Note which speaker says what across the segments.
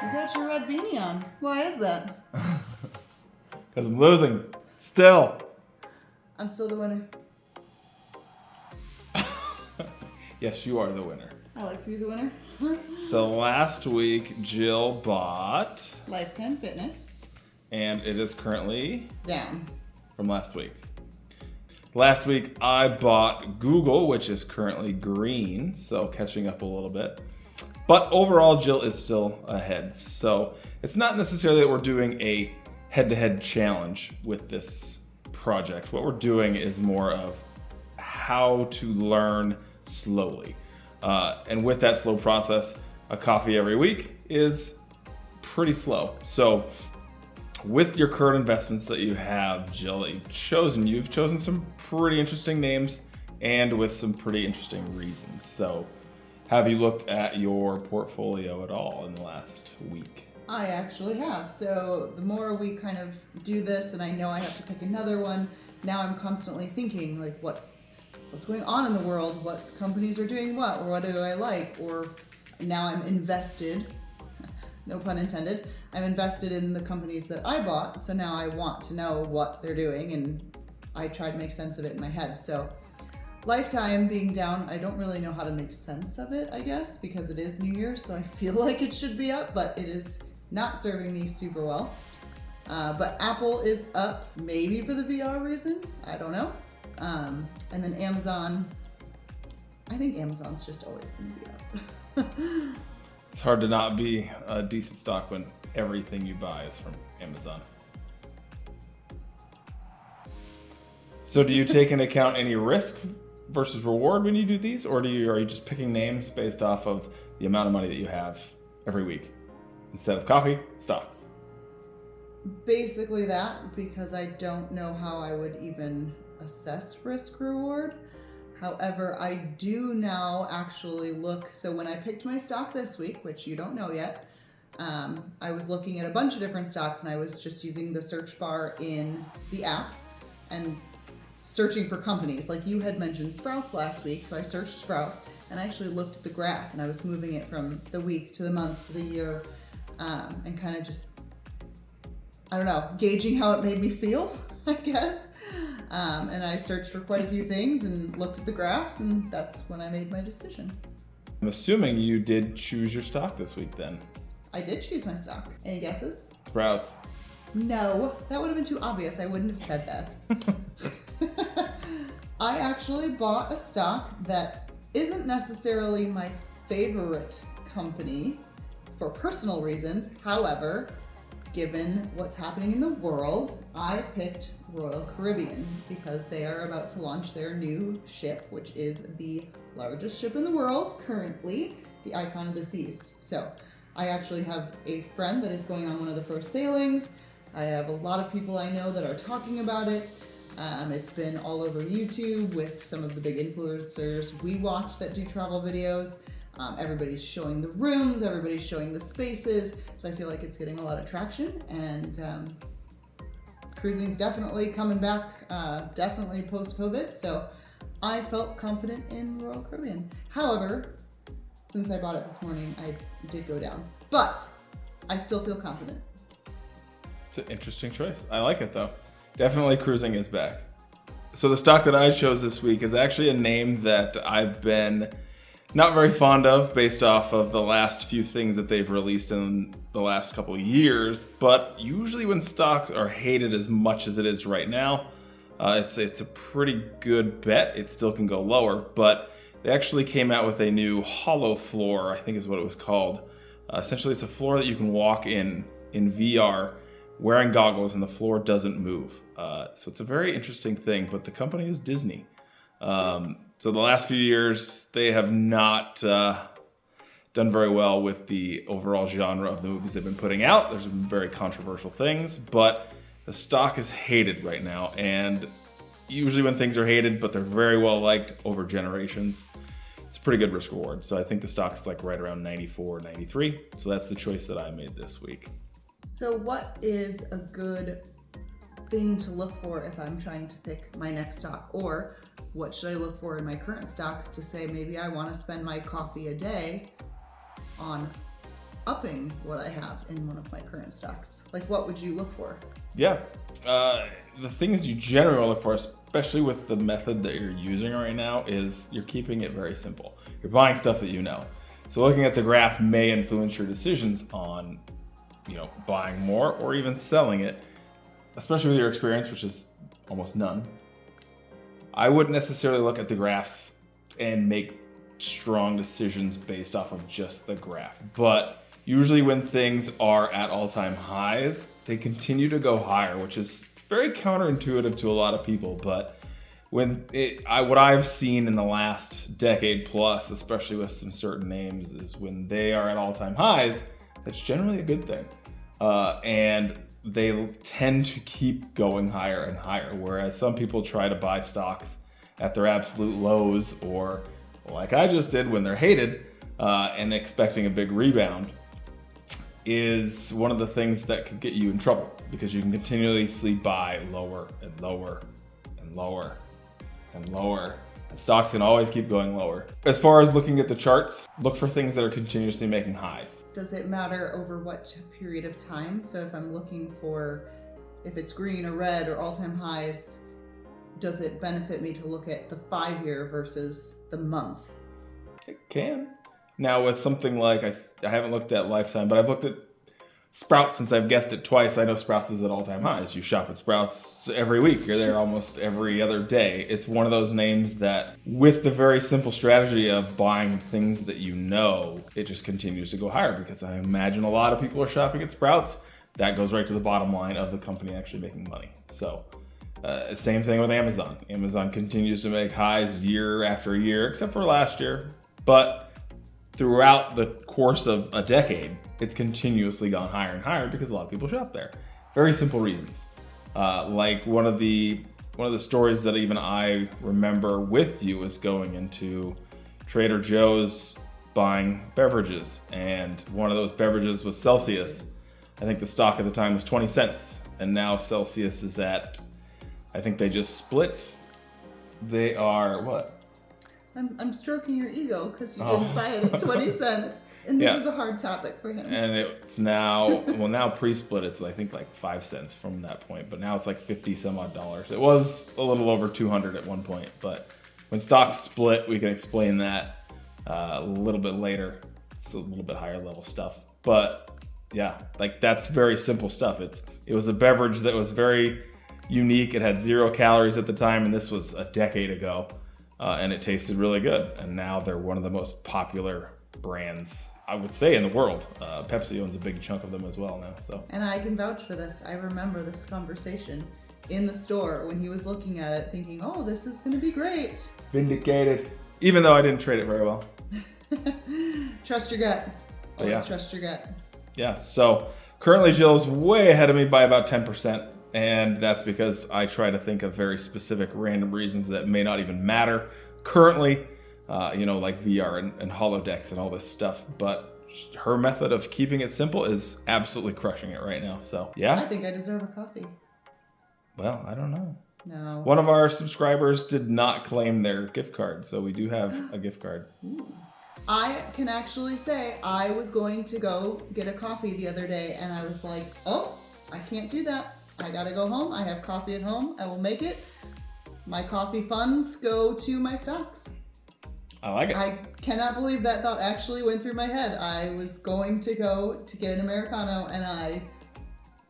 Speaker 1: You got your red beanie on. Why is that?
Speaker 2: Because I'm losing. Still.
Speaker 1: I'm still the winner.
Speaker 2: Yes, you are the winner.
Speaker 1: I like to be the winner.
Speaker 2: So last week, Jill bought,
Speaker 1: Lifetime Fitness.
Speaker 2: and it is currently
Speaker 1: Down.
Speaker 2: from last week. Last week, I bought Google, which is currently green, so catching up a little bit. But overall, Jill is still ahead. So it's not necessarily that we're doing a head-to-head challenge with this project. What we're doing is more of how to learn slowly. And with that slow process, a coffee every week is pretty slow. So with your current investments that you have, Jill, that you've chosen some pretty interesting names and with some pretty interesting reasons. So have you looked at your portfolio at all in the last week?
Speaker 1: I actually have. So the more we kind of do this, and I know I have to pick another one, now I'm constantly thinking like what's going on in the world, what companies are doing what, or what do I like, or now I'm invested, no pun intended, I'm invested in the companies that I bought, so now I want to know what they're doing, and I try to make sense of it in my head. So Lifetime being down, I don't really know how to make sense of it, I guess, because it is New Year's, so I feel like it should be up, but it is not serving me super well. But Apple is up, maybe for the VR reason, I don't know. And then Amazon, I think Amazon's just always going to be up.
Speaker 2: It's hard to not be a decent stock when everything you buy is from Amazon. So do you take into account any risk versus reward when you do these, or are you just picking names based off of the amount of money that you have every week? Instead of coffee, stocks.
Speaker 1: Basically that, because I don't know how I would even assess risk reward. However, I do now actually look, so when I picked my stock this week, which you don't know yet, I was looking at a bunch of different stocks, and I was just using the search bar in the app and searching for companies. Like you had mentioned Sprouts last week, so I searched Sprouts and I actually looked at the graph, and I was moving it from the week to the month to the year, and kind of just, I don't know, gauging how it made me feel, I guess. And I searched for quite a few things and looked at the graphs, and that's when I made my decision.
Speaker 2: I'm assuming you did choose your stock this week then.
Speaker 1: I did choose my stock. Any guesses?
Speaker 2: Sprouts.
Speaker 1: No, that would have been too obvious. I wouldn't have said that. I actually bought a stock that isn't necessarily my favorite company for personal reasons. However, given what's happening in the world, I picked Royal Caribbean because they are about to launch their new ship, which is the largest ship in the world currently, the Icon of the Seas. So I actually have a friend that is going on one of the first sailings. I have a lot of people I know that are talking about it. It's been all over YouTube with some of the big influencers we watch that do travel videos. Everybody's showing the rooms, everybody's showing the spaces, so I feel like it's getting a lot of traction, and cruising's definitely coming back, definitely post-COVID, so I felt confident in Royal Caribbean. However, since I bought it this morning, I did go down, but I still feel confident.
Speaker 2: It's an interesting choice. I like it though. Definitely cruising is back. So the stock that I chose this week is actually a name that I've been not very fond of based off of the last few things that they've released in the last couple of years, but usually when stocks are hated as much as it is right now, it's a pretty good bet. It still can go lower, but they actually came out with a new hollow floor, I think is what it was called. Essentially, it's a floor that you can walk in VR wearing goggles, and the floor doesn't move. So it's a very interesting thing, but the company is Disney. So the last few years, they have not done very well with the overall genre of the movies they've been putting out. There's been very controversial things, but the stock is hated right now. And usually when things are hated, but they're very well liked over generations, it's a pretty good risk reward. So I think the stock's like right around 94, 93. So that's the choice that I made this week.
Speaker 1: So what is a good thing to look for if I'm trying to pick my next stock? Or what should I look for in my current stocks to say maybe I want to spend my coffee a day on upping what I have in one of my current stocks? Like, what would you look for?
Speaker 2: Yeah. The things you generally look for, especially with the method that you're using right now, is you're keeping it very simple. You're buying stuff that you know. So looking at the graph may influence your decisions on, buying more or even selling it, especially with your experience, which is almost none. I wouldn't necessarily look at the graphs and make strong decisions based off of just the graph. But usually when things are at all-time highs, they continue to go higher, which is very counterintuitive to a lot of people. But what I've seen in the last decade plus, especially with some certain names, is when they are at all-time highs, that's generally a good thing. And they tend to keep going higher and higher, whereas some people try to buy stocks at their absolute lows, or like I just did when they're hated, and expecting a big rebound, is one of the things that could get you in trouble, because you can continuously buy lower and lower and lower and lower. And stocks can always keep going lower. As far as looking at the charts, look for things that are continuously making highs.
Speaker 1: Does it matter over what period of time? So if I'm looking for, if it's green or red or all-time highs, does it benefit me to look at the 5-year versus the month?
Speaker 2: It can. Now with something like, I haven't looked at Lifetime, but I've looked at Sprouts since I've guessed it twice. I know Sprouts is at all-time highs. You shop at Sprouts every week. You're there almost every other day. It's one of those names that, with the very simple strategy of buying things that you know, it just continues to go higher, because I imagine a lot of people are shopping at Sprouts. That goes right to the bottom line of the company actually making money. So same thing with Amazon. Amazon continues to make highs year after year, except for last year. But throughout the course of a decade, it's continuously gone higher and higher because a lot of people shop there. Very simple reasons. Like one of the stories that even I remember with you was going into Trader Joe's buying beverages, and one of those beverages was Celsius. I think the stock at the time was 20 cents, and now Celsius is at, I think they just split. They are what?
Speaker 1: I'm stroking your ego because you didn't buy it at 20 cents. And this is a hard topic for him.
Speaker 2: And it's now, now pre-split, it's I think like 5 cents from that point, but now it's like 50 some odd dollars. It was a little over 200 at one point, but when stocks split, we can explain that a little bit later. It's a little bit higher level stuff. But yeah, like that's very simple stuff. It was a beverage that was very unique. It had 0 calories at the time, and this was a decade ago. And it tasted really good. And now they're one of the most popular brands, I would say, in the world. Pepsi owns a big chunk of them as well now. So. And
Speaker 1: I can vouch for this. I remember this conversation in the store when he was looking at it thinking, oh, this is going to be great.
Speaker 2: Vindicated. Even though I didn't trade it very well.
Speaker 1: Trust your gut. Always trust your gut.
Speaker 2: Yeah, so currently Jill's way ahead of me by about 10%. And that's because I try to think of very specific random reasons that may not even matter currently, like VR and holodecks and all this stuff. But her method of keeping it simple is absolutely crushing it right now. So, yeah.
Speaker 1: I think I deserve a coffee.
Speaker 2: Well, I don't know.
Speaker 1: No.
Speaker 2: One of our subscribers did not claim their gift card, so we do have a gift card.
Speaker 1: Ooh. I can actually say I was going to go get a coffee the other day, and I was like, oh, I can't do that. I gotta go home. I have coffee at home. I will make it. My coffee funds go to my stocks.
Speaker 2: I like it.
Speaker 1: I cannot believe that thought actually went through my head. I was going to go to get an Americano, and I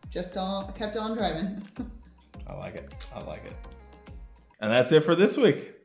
Speaker 1: just kept on driving.
Speaker 2: I like it. And that's it for this week.